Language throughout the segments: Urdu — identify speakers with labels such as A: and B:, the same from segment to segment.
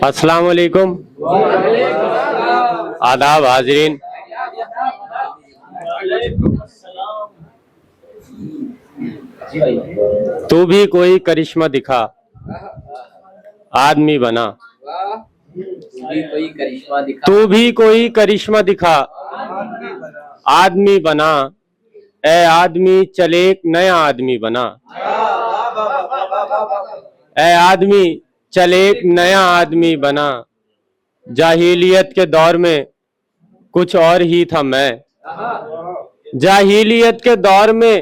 A: السلام علیکم، آداب حاضرین۔ تو بھی کوئی کرشمہ دکھا، آدمی بنا۔ تو بھی کوئی کرشمہ دکھا، آدمی بنا۔ اے آدمی چل ایک نیا آدمی بنا۔ اے آدمی چل ایک نیا آدمی بنا۔ جاہلیت کے دور میں کچھ اور ہی تھا میں، جاہلیت کے دور میں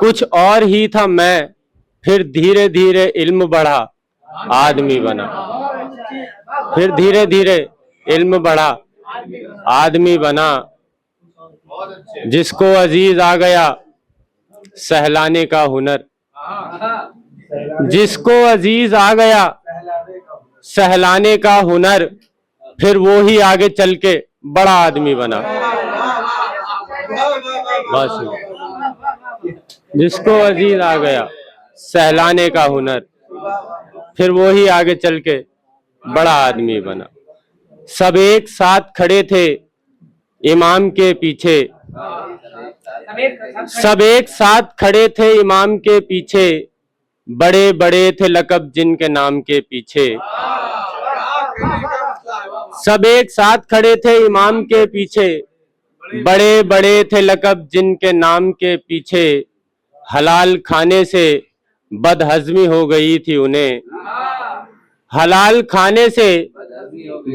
A: کچھ اور ہی تھا میں، پھر دھیرے دھیرے علم بڑھا، آدمی بنا۔ پھر دھیرے دھیرے علم بڑھا، آدمی بنا۔ جس کو عزیز آ گیا سہلانے کا ہنر، جس کو عزیز آ گیا سہلانے کا ہنر، پھر وہی آگے چل کے بڑا آدمی بنا۔ بس جس کو عزیز آ گیا سہلانے کا ہنر، پھر وہی آگے چل کے بڑا آدمی بنا۔ سب ایک ساتھ کھڑے تھے امام کے پیچھے، سب ایک ساتھ کھڑے تھے امام کے پیچھے، بڑے بڑے تھے لقب جن کے نام کے پیچھے۔ سب ایک ساتھ کھڑے تھے امام کے پیچھے، بڑے بڑے تھے لقب جن کے نام کے پیچھے۔ حلال کھانے سے بد ہضمی ہو گئی تھی انہیں، حلال کھانے سے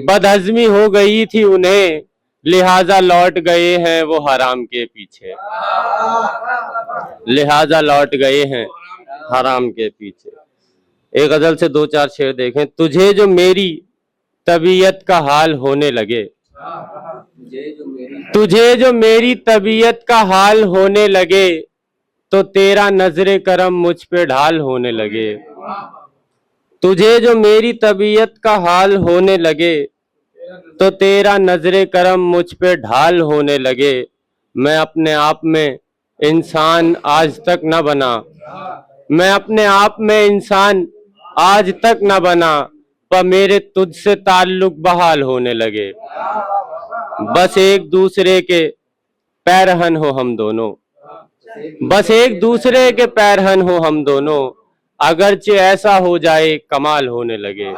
A: بد ہضمی ہو گئی تھی انہیں، لہٰذا لوٹ گئے ہیں وہ حرام کے پیچھے، لہٰذا لوٹ گئے ہیں حرام کے پیچھے۔ ایک غزل سے دو چار شعر دیکھیں۔ تجھے جو میری طبیعت کا حال ہونے لگے، تجھے جو میری طبیعت کا حال ہونے لگے، تو تیرا نظر کرم مجھ پہ ڈھال ہونے لگے۔ تجھے جو میری طبیعت کا حال ہونے لگے، تو تیرا نظر کرم مجھ پہ ڈھال ہونے لگے۔ میں اپنے آپ میں انسان آج تک نہ بنا، میں اپنے آپ میں انسان آج تک نہ بنا، پر میرے تجھ سے تعلق بحال ہونے لگے۔ بس ایک دوسرے کے پیرہن ہو ہم دونوں، بس ایک دوسرے کے پیرہن ہو ہم دونوں، اگرچہ ایسا ہو جائے کمال ہونے لگے،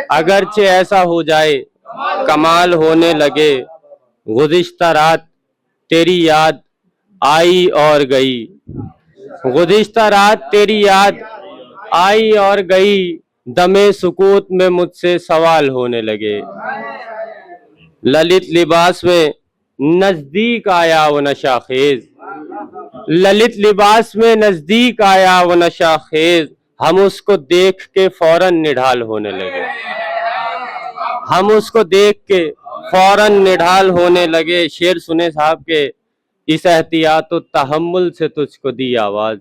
A: اگرچہ ایسا ہو جائے کمال ہونے لگے۔ گزشتہ رات تیری یاد آئی اور گئی، گزشتہ رات تیری یاد آئی اور گئی، دمے سکوت میں مجھ سے سوال ہونے لگے۔ للت لباس میں نزدیک آیا وہ نشہ خیز، للت لباس میں نزدیک آیا وہ نشہ خیز، ہم اس کو دیکھ کے فوراً نڈھال ہونے لگے، ہم اس کو دیکھ کے فوراً نڈھال ہونے لگے۔ شعر سنے صاحب کے، اس احتیاط و تحمل سے تجھ کو دی آواز،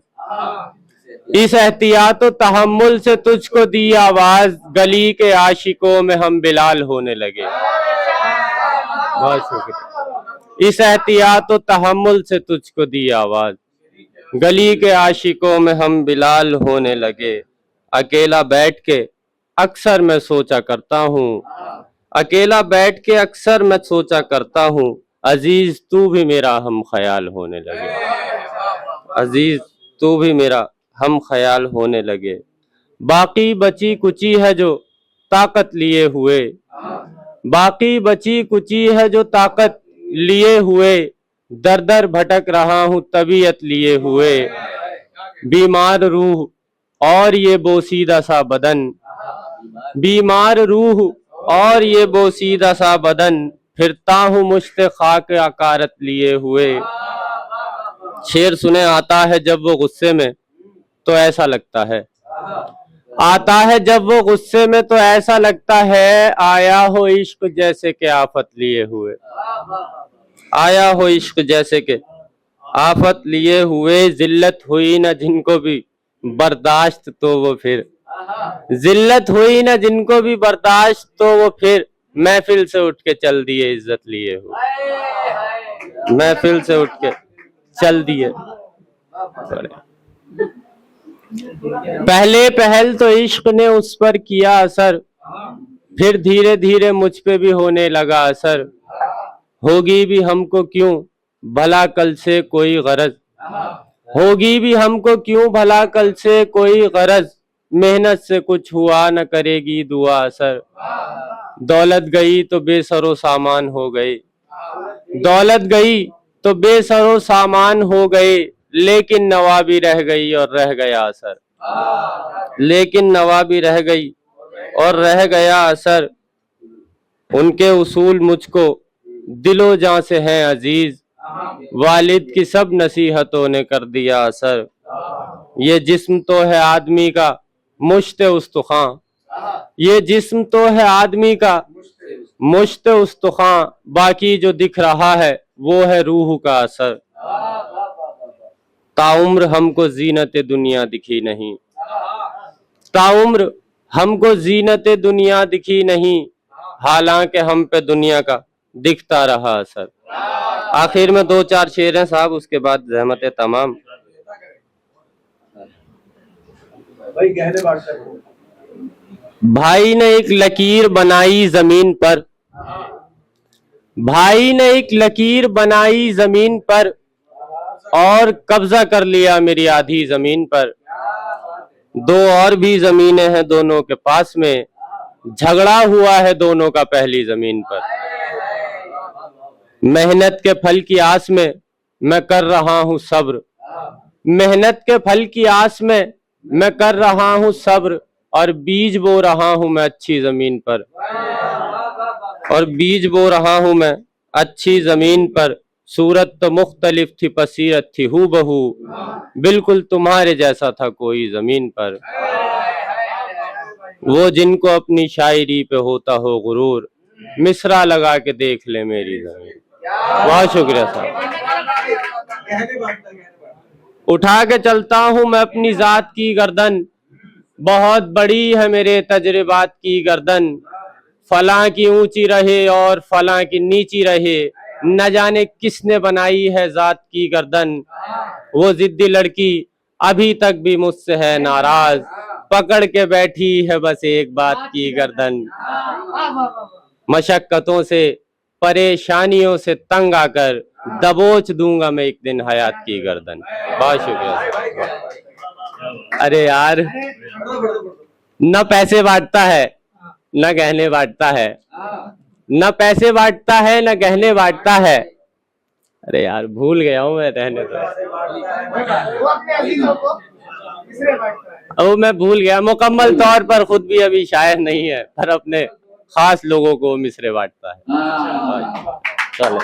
A: اس احتیاط و تحمل سے تجھ کو دی آواز، گلی کے عاشقوں میں ہم بلال ہونے لگے۔ بہت شکریہ۔ اس احتیاط و تحمل سے تجھ کو دی آواز، گلی کے عاشقوں میں ہم بلال ہونے لگے۔ اکیلا بیٹھ کے اکثر میں سوچا کرتا ہوں، اکیلا بیٹھ کے اکثر میں سوچا کرتا ہوں، عزیز تو بھی میرا ہم خیال ہونے لگے، عزیز تو بھی میرا ہم خیال ہونے لگے۔ باقی بچی کچی ہے جو طاقت لیے ہوئے، باقی بچی کچی ہے جو طاقت لیے ہوئے، در در بھٹک رہا ہوں طبیعت لیے ہوئے، بیمار روح اور یہ بوسیدہ سا بدن، بیمار روح اور یہ بوسیدہ سا بدن، پھرتا ہوں مشت خاک عقارت لیے ہوئے۔ شعر سنے آتا ہے جب وہ غصے میں تو ایسا لگتا ہے، آتا ہے جب وہ غصے میں تو ایسا لگتا ہے، آیا ہو عشق جیسے کہ آفت لیے ہوئے، آیا ہو عشق جیسے کہ آفت لیے ہوئے۔ ذلت ہوئی نہ جن کو بھی برداشت تو وہ پھر، ذلت ہوئی نہ جن کو بھی برداشت تو وہ پھر محفل سے اٹھ کے چل دیے عزت لیے ہوئے، محفل سے اٹھ کے چل دیے۔ پہلے پہل تو عشق نے اس پر کیا اثر، پھر دھیرے دھیرے مجھ پہ بھی ہونے لگا اثر، ہوگی بھی ہم کو کیوں بھلا کل سے کوئی غرض، ہوگی بھی ہم کو کیوں بھلا کل سے کوئی غرض، محنت سے کچھ ہوا نہ کرے گی دعا اثر، دولت گئی تو بے سر و سامان ہو گئے، دولت گئی تو بے سر و سامان ہو گئے، لیکن نوابی رہ گئی اور رہ گیا اثر، لیکن نوابی رہ گئی اور رہ گیا اثر، ان کے اصول مجھ کو دل و جاں سے ہیں عزیز، والد کی سب نصیحتوں نے کر دیا اثر، یہ جسم تو ہے آدمی کا مشت استخواں، یہ جسم تو ہے آدمی کا مشت استخواں، باقی جو دکھ رہا ہے وہ ہے روح کا اثر، تاعمر ہم کو زینت دنیا دکھی نہیں، تاعمر ہم کو زینت دنیا دکھی نہیں، حالانکہ ہم پہ دنیا کا دکھتا رہا اثر۔ آخر میں 2-4 شعر ہیں صاحب، اس کے بعد زحمت تمام۔ بھائی نے ایک لکیر بنائی زمین پر، بھائی نے ایک لکیر بنائی زمین پر، اور قبضہ کر لیا میری آدھی زمین پر، 2 اور بھی زمینیں ہیں دونوں کے پاس میں، جھگڑا ہوا ہے دونوں کا پہلی زمین پر، محنت کے پھل کی آس میں کر رہا ہوں صبر، محنت کے پھل کی آس میں کر رہا ہوں صبر، اور بیج بو رہا ہوں میں اچھی زمین پر، اور بیج بو رہا ہوں میں اچھی زمین پر، صورت تو مختلف تھی بصیرت تھی ہو بہو، بالکل تمہارے جیسا تھا کوئی زمین پر، وہ جن کو اپنی شاعری پہ ہوتا ہو غرور، مصرع لگا کے دیکھ لے میری زمین۔ بہت شکریہ صاحب۔ اٹھا کے چلتا ہوں میں اپنی ذات کی گردن، بہت بڑی ہے میرے تجربات کی گردن، فلاں کی اونچی رہے اور فلاں کی نیچی رہے، نہ جانے کس نے بنائی ہے ذات کی گردن، وہ ضدی لڑکی ابھی تک بھی مجھ سے ہے ناراض، پکڑ کے بیٹھی ہے بس ایک بات کی گردن، مشقتوں سے پریشانیوں سے تنگ آ کر دبوچ دوں گا میں ایک دن حیات کی گردن۔ بہت شکریہ۔ ارے یار، نہ پیسے بانٹتا ہے نہ گہنے بانٹتا ہے، نہ پیسے بانٹتا ہے نہ گہنے بانٹتا ہے، ارے یار بھول گیا ہوں میں، رہنے دو، میں بھول گیا، مکمل طور پر خود بھی ابھی شاعر نہیں ہے، پر اپنے خاص لوگوں کو مصرے بانٹتا ہے۔ چلو